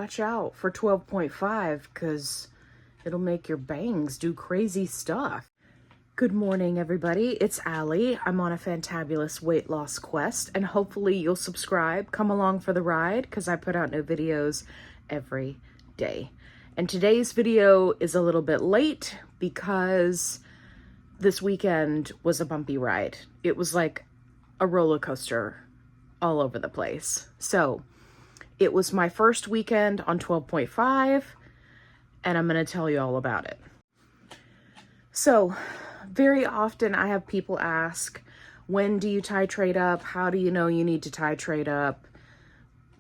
watch out for 12.5 because it'll make your bangs do crazy stuff. Good morning, everybody. It's Allie. I'm on a fantabulous weight loss quest, and hopefully you'll subscribe. Come along for the ride because I put out new videos every day. And today's video is a little bit late because this weekend was a bumpy ride. It was like a roller coaster all over the place. So it was my first weekend on 12.5, and I'm going to tell you all about it. So very often I have people ask, when do you titrate up? How do you know you need to titrate up?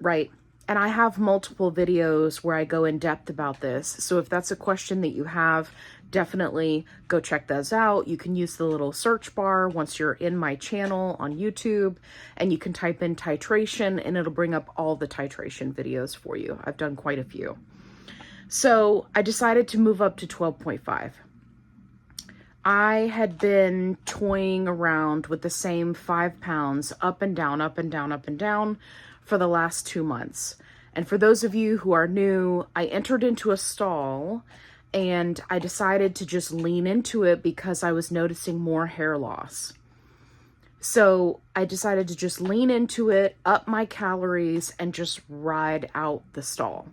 Right. And I have multiple videos where I go in depth about this. So if that's a question that you have, definitely go check those out. You can use the little search bar once you're in my channel on YouTube, and you can type in titration and it'll bring up all the titration videos for you. I've done quite a few. So I decided to move up to 12.5. I had been toying around with the same 5 pounds up and down, up and down, up and down for the last 2 months. And for those of you who are new, I entered into a stall and I decided to just lean into it because I was noticing more hair loss. So I decided to just lean into it, up my calories, and just ride out the stall.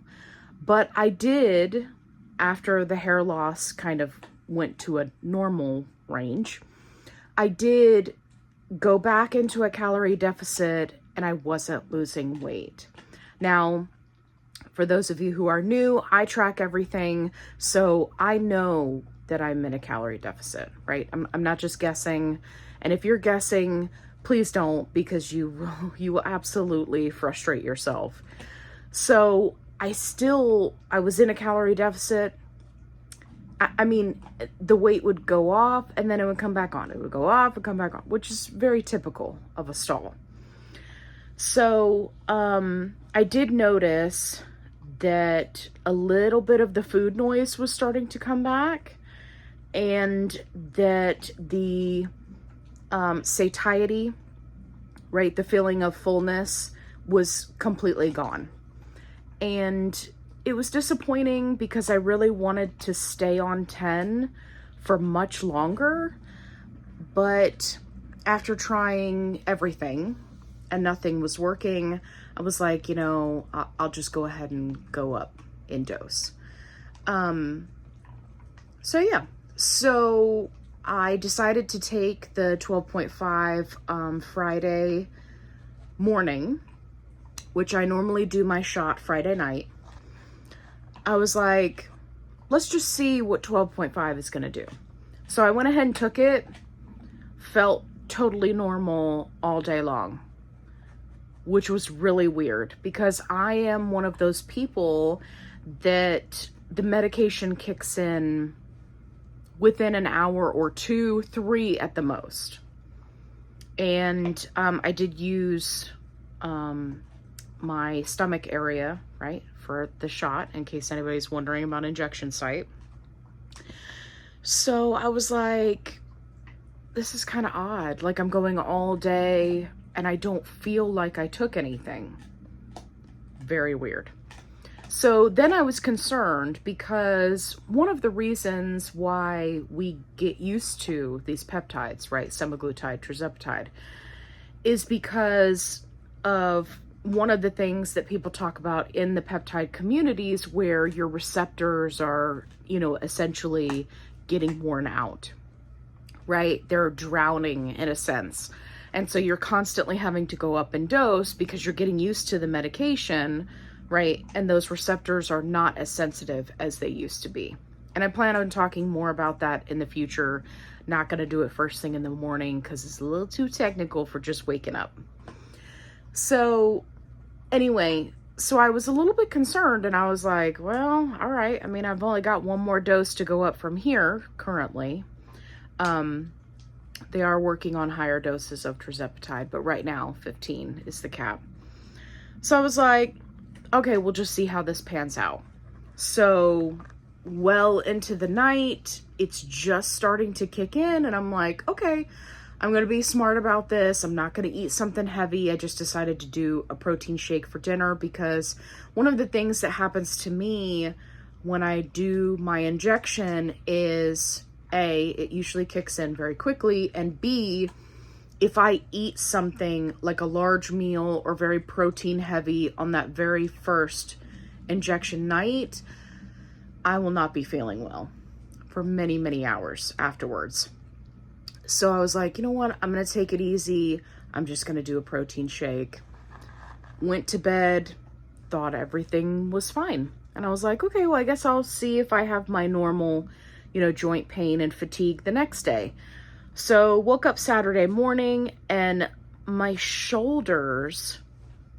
But I did, after the hair loss kind of went to a normal range, I did go back into a calorie deficit and I wasn't losing weight. Now, for those of you who are new, I track everything, so I know that I'm in a calorie deficit, right? I'm not just guessing. And if you're guessing, please don't, because you will absolutely frustrate yourself. So I was in a calorie deficit. I mean, the weight would go off and then it would come back on. It would go off and come back on, which is very typical of a stall. So I did notice that a little bit of the food noise was starting to come back, and that the satiety, right, the feeling of fullness was completely gone. And it was disappointing because I really wanted to stay on 10 for much longer, but after trying everything and nothing was working, I was like, you know, I'll just go ahead and go up in dose. So I decided to take the 12.5 Friday morning, which I normally do my shot Friday night. I was like, let's just see what 12.5 is going to do. So I went ahead and took it, felt totally normal all day long, which was really weird because I am one of those people that the medication kicks in within an hour or 2, 3 at the most. And I did use my stomach area, right, for the shot, in case anybody's wondering about injection site. So I was like, this is kind of odd. Like, I'm going all day and I don't feel like I took anything. Very weird. So then I was concerned because one of the reasons why we get used to these peptides, right, Semaglutide, Tirzepatide, is because of one of the things that people talk about in the peptide communities where your receptors are, you know, essentially getting worn out, right? They're drowning in a sense. And so you're constantly having to go up in dose because you're getting used to the medication, right? And those receptors are not as sensitive as they used to be. And I plan on talking more about that in the future. Not going to do it first thing in the morning because it's a little too technical for just waking up. So anyway, so I was a little bit concerned and I was like, well, all right. I mean, I've only got one more dose to go up from here currently. They are working on higher doses of Tirzepatide, but right now 15 is the cap. So I was like, okay, we'll just see how this pans out. So well into the night, it's just starting to kick in and I'm like, okay, I'm going to be smart about this. I'm not going to eat something heavy. I just decided to do a protein shake for dinner because one of the things that happens to me when I do my injection is A, it usually kicks in very quickly, and B, if I eat something like a large meal or very protein heavy on that very first injection night, I will not be feeling well for many, many hours afterwards. So I was like, you know what? I'm going to take it easy. I'm just going to do a protein shake. Went to bed, thought everything was fine. And I was like, okay, well, I guess I'll see if I have my normal, joint pain and fatigue the next day. So woke up Saturday morning and my shoulders,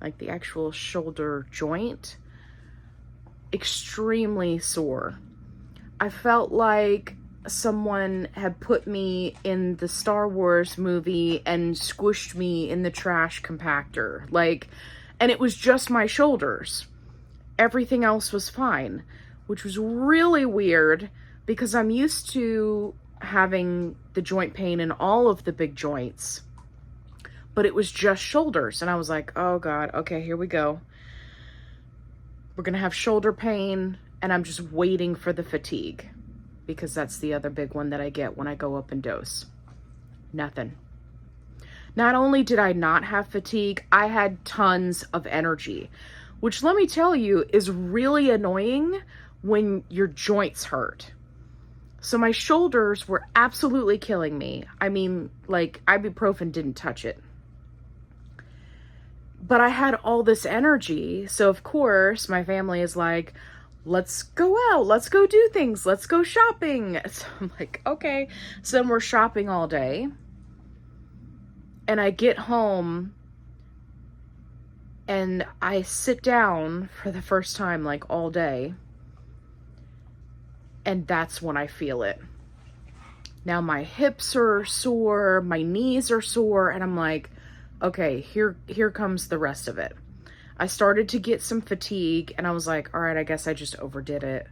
like the actual shoulder joint, extremely sore. I felt like someone had put me in the Star Wars movie and squished me in the trash compactor. And it was just my shoulders. Everything else was fine, which was really weird because I'm used to having the joint pain in all of the big joints, but it was just shoulders. And I was like, oh God, okay, here we go. We're going to have shoulder pain, and I'm just waiting for the fatigue because that's the other big one that I get when I go up in dose. Nothing. Not only did I not have fatigue, I had tons of energy, which let me tell you is really annoying when your joints hurt. So my shoulders were absolutely killing me. I mean, ibuprofen didn't touch it. But I had all this energy. So of course, my family is like, let's go out, let's go do things, let's go shopping. So I'm like, okay. So then we're shopping all day. And I get home and I sit down for the first time all day. And that's when I feel it. Now my hips are sore, my knees are sore, and I'm like, okay, here comes the rest of it. I started to get some fatigue, and I was like, all right, I guess I just overdid it.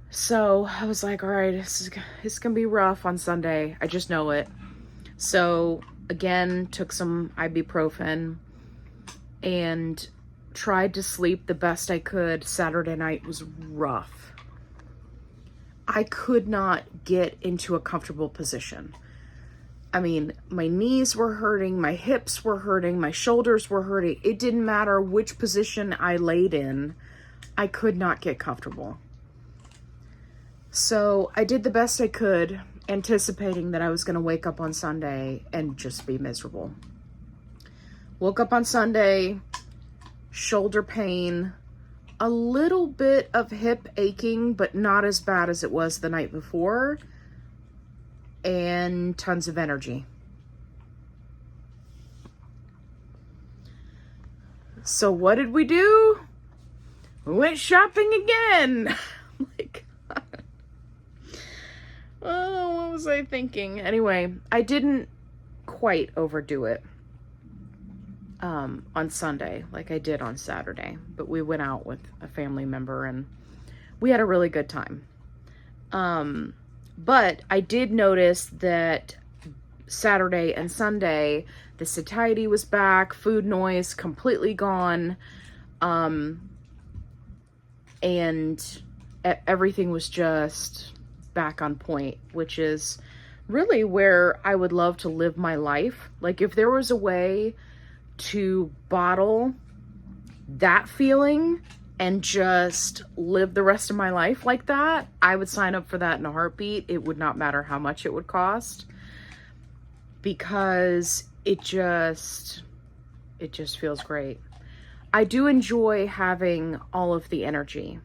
So I was like, all right, it's gonna be rough on Sunday. I just know it. So again, took some ibuprofen and tried to sleep the best I could. Saturday night was rough. I could not get into a comfortable position. I mean, my knees were hurting, my hips were hurting, my shoulders were hurting. It didn't matter which position I laid in, I could not get comfortable. So I did the best I could, anticipating that I was going to wake up on Sunday and just be miserable. Woke up on Sunday, shoulder pain, a little bit of hip aching, but not as bad as it was the night before, and tons of energy. So what did we do? We went shopping again. Oh, what was I thinking? Anyway, I didn't quite overdo it on Sunday like I did on Saturday, but we went out with a family member and we had a really good time. But I did notice that Saturday and Sunday, the satiety was back, food noise completely gone, and everything was just back on point, which is really where I would love to live my life. If there was a way to bottle that feeling and just live the rest of my life like that, I would sign up for that in a heartbeat. It would not matter how much it would cost, because it just feels great. I do enjoy having all of the energy,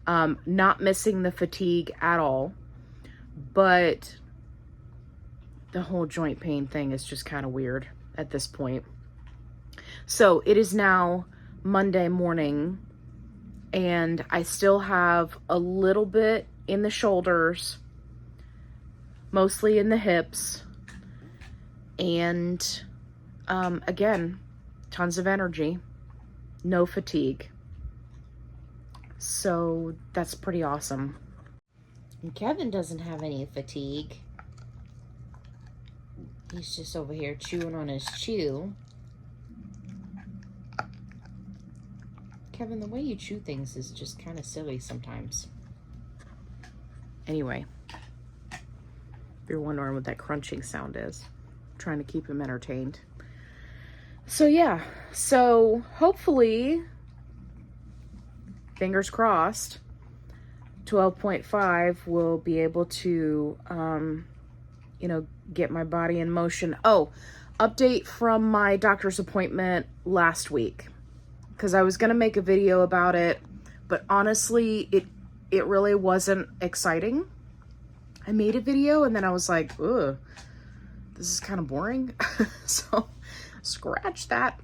not missing the fatigue at all, but the whole joint pain thing is just kind of weird at this point. So it is now Monday morning, and I still have a little bit in the shoulders, mostly in the hips, and again, tons of energy, no fatigue. So that's pretty awesome. And Kevin doesn't have any fatigue. He's just over here chewing on his chew. Kevin, the way you chew things is just kind of silly sometimes. Anyway, if you're wondering what that crunching sound is, I'm trying to keep him entertained. So yeah, so hopefully, fingers crossed, 12.5 will be able to, get my body in motion. Oh, update from my doctor's appointment last week, because I was going to make a video about it, but honestly, it really wasn't exciting. I made a video and then I was like, ugh, this is kind of boring. So scratch that.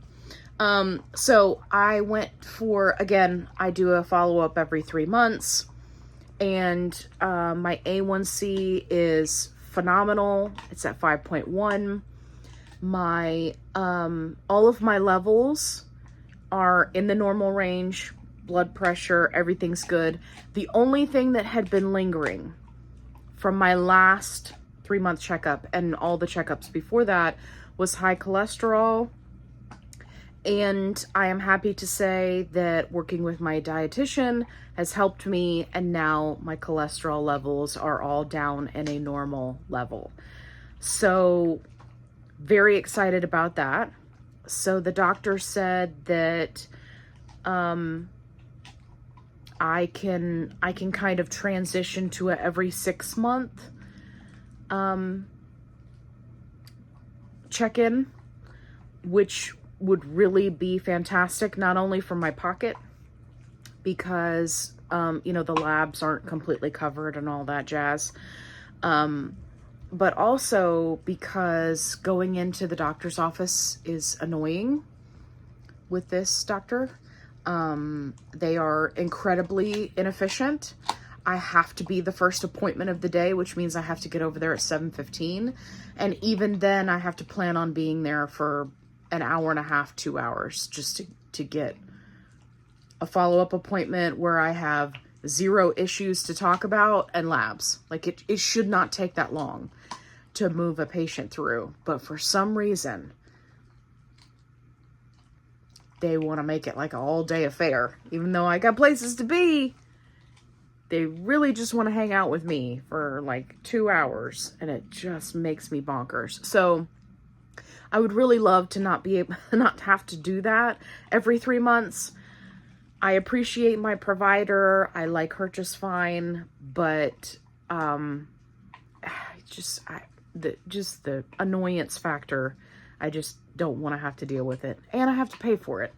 So I went for, again, I do a follow-up every 3 months, and my A1C is phenomenal. It's at 5.1. My all of my levels are in the normal range. Blood pressure, everything's good. The only thing that had been lingering from my last 3-month checkup and all the checkups before that was high cholesterol. And I am happy to say that working with my dietitian has helped me, and now my cholesterol levels are all down in a normal level. So very excited about that. So the doctor said that I can kind of transition to a every 6 month check-in, which would really be fantastic, not only for my pocket, because the labs aren't completely covered and all that jazz, but also because going into the doctor's office is annoying with this doctor. They are incredibly inefficient. I have to be the first appointment of the day, which means I have to get over there at 7:15. And even then I have to plan on being there for an hour and a half, 2 hours, just to get a follow-up appointment where I have 0 issues to talk about and labs. Like it should not take that long to move a patient through. But for some reason, they want to make it like an all-day affair. Even though I got places to be, they really just want to hang out with me for like 2 hours, and it just makes me bonkers. So I would really love to not have to do that every 3 months. I appreciate my provider. I like her just fine, but the annoyance factor, I just don't want to have to deal with it, and I have to pay for it.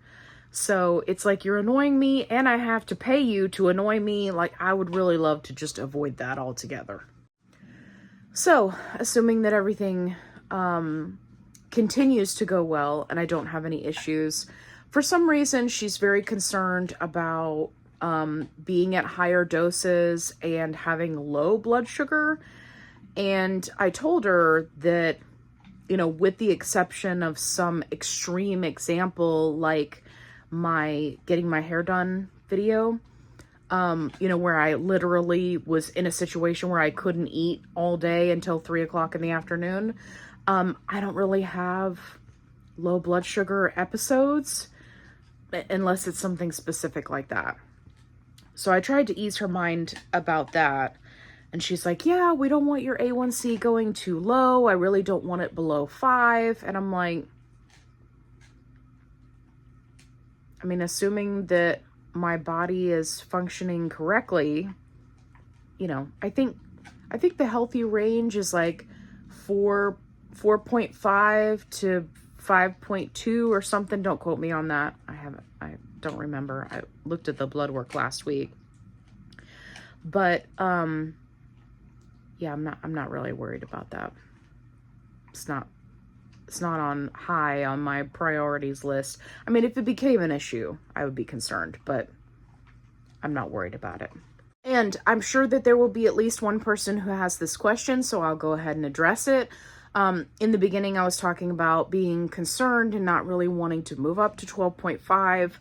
So it's like, you're annoying me and I have to pay you to annoy me. Like, I would really love to just avoid that altogether. So assuming that everything continues to go well and I don't have any issues, for some reason she's very concerned about being at higher doses and having low blood sugar. And I told her that, with the exception of some extreme example, like my getting my hair done video, where I literally was in a situation where I couldn't eat all day until 3 o'clock in the afternoon. I don't really have low blood sugar episodes unless it's something specific like that. So I tried to ease her mind about that. And she's like, yeah, we don't want your A1C going too low. I really don't want it below 5. And I'm like, assuming that my body is functioning correctly, I think the healthy range is like 4.5 to 5.2 or something. Don't quote me on that. I don't remember. I looked at the blood work last week. But yeah, I'm not really worried about that. It's not on high on my priorities list. If it became an issue, I would be concerned, but I'm not worried about it. And I'm sure that there will be at least one person who has this question, so I'll go ahead and address it. In the beginning, I was talking about being concerned and not really wanting to move up to 12.5,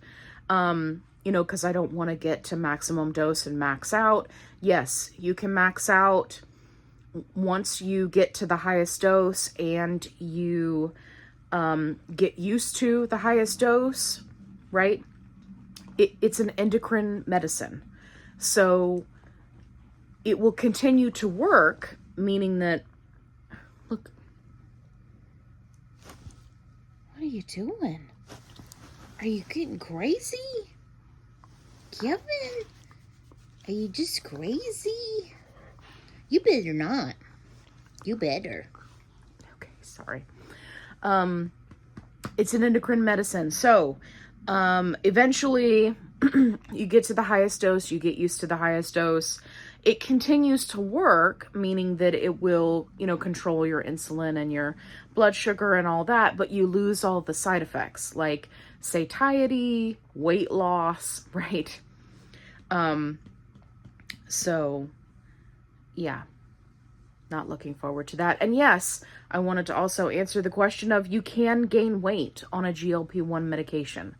because I don't want to get to maximum dose and max out. Yes, you can max out once you get to the highest dose and you get used to the highest dose, right? It's an endocrine medicine. So it will continue to work, meaning that, look, what are you doing? Are you getting crazy? Kevin, are you just crazy? You better not. You better. Okay, sorry. It's an endocrine medicine. So, eventually you get to the highest dose, you get used to the highest dose. It continues to work, meaning that it will, control your insulin and your blood sugar and all that, but you lose all the side effects like satiety, weight loss, right? So yeah, not looking forward to that. And yes, I wanted to also answer the question of you can gain weight on a GLP-1 medication.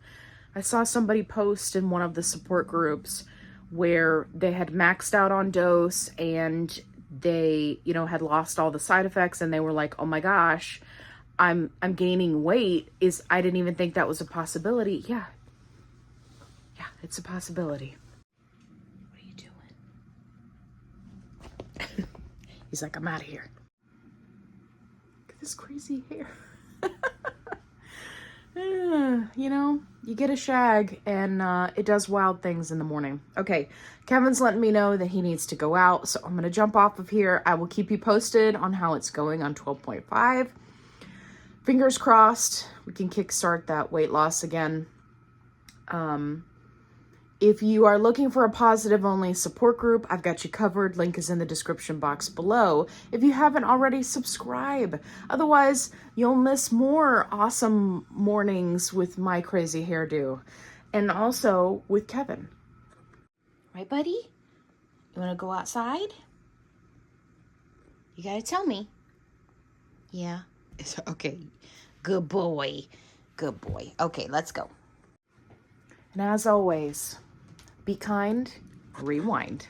I saw somebody post in one of the support groups where they had maxed out on dose and they, had lost all the side effects, and they were like, "Oh my gosh, I'm gaining weight." I didn't even think that was a possibility. Yeah, it's a possibility. What are you doing? He's like, "I'm out of here." Look at this crazy hair. You get a shag and it does wild things in the morning. Okay, Kevin's letting me know that he needs to go out, so I'm going to jump off of here. I will keep you posted on how it's going on 12.5. Fingers crossed we can kickstart that weight loss again. If you are looking for a positive-only support group, I've got you covered. Link is in the description box below. If you haven't already, subscribe. Otherwise, you'll miss more awesome mornings with my crazy hairdo. And also with Kevin. Right, buddy? You want to go outside? You got to tell me. Yeah. Okay. Good boy. Good boy. Okay, let's go. And as always, be kind, rewind.